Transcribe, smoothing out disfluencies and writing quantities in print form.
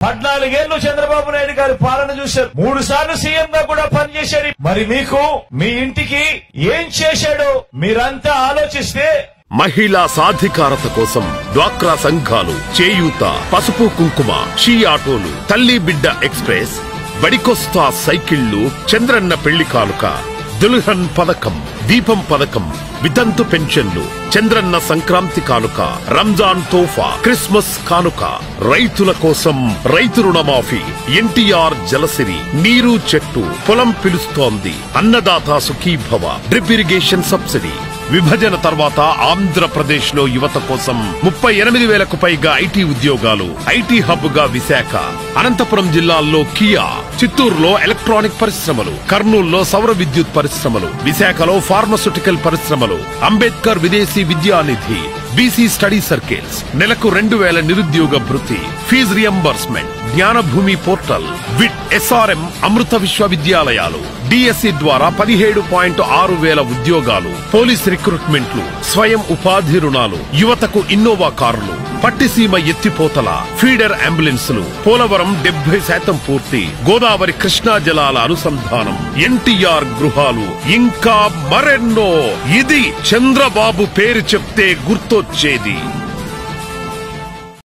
14 ఏళ్లు చంద్రబాబు నాయుడు గారి పాలన చూశారు. 3 సార్లు సీఎం గా కూడా పనిచేశారు. మరి మీకు మీ ఇంటికి ఏం చేశాడో మీరంతా ఆలోచిస్తే మహిళా సాధికారత కోసం డ్వాక్రా సంఘాలు, చేయూత, పసుపు కుంకుమ, షీ ఆటోలు, తల్లి బిడ్డ ఎక్స్ప్రెస్, బడికొస్తా సైకిళ్లు, చంద్రన్న పెళ్లి కానుక, దుల్హన్ పథకం, దీపం పథకం, వితంతు పెన్షన్లు, చంద్రన్న సంక్రాంతి కానుక, రంజాన్ తోఫా, క్రిస్మస్ కానుక, రైతుల కోసం రైతు రుణమాఫీ, ఎన్టీఆర్ జలసిరి, నీరు చెట్టు, పొలం పిలుస్తోంది, Annadata Sukhibhava, drip irrigation subsidy. విభజన తర్వాత ఆంధ్రప్రదేశ్ లో యువత కోసం 38,000కు పైగా ఐటీ ఉద్యోగాలు. ఐటీ హబ్ గా విశాఖ, అనంతపురం జిల్లాల్లో కియా, చిత్తూరులో ఎలక్ట్రానిక్ పరిశ్రమలు, కర్నూలులో సౌర విద్యుత్ పరిశ్రమలు, విశాఖలో ఫార్మస్యూటికల్ పరిశ్రమలు, అంబేద్కర్ విదేశీ విద్యానిధి, బీసీ స్టడీ సర్కిల్స్, నెలకు 2,000 నిరుద్యోగ భృతి, fee reimbursement, Gnanabhoomi portal, VIT, SRM, అమృత విశ్వవిద్యాలయాలు, డిఎస్సి ద్వారా 17.6 ఉద్యోగాలు, పోలీస్ రిక్రూట్మెంట్లు, స్వయం ఉపాధి రుణాలు, యువతకు ఇన్నోవా కార్లు, పట్టిసీమ ఎత్తిపోతల, ఫీడర్ అంబులెన్సులు, పోలవరం 70% పూర్తి, గోదావరి కృష్ణా జలాల అనుసంధానం, ఎన్టీఆర్ గృహాలు, ఇంకా మరెన్నో. ఇది చంద్రబాబు పేరు చెప్తే గుర్తొచ్చేది.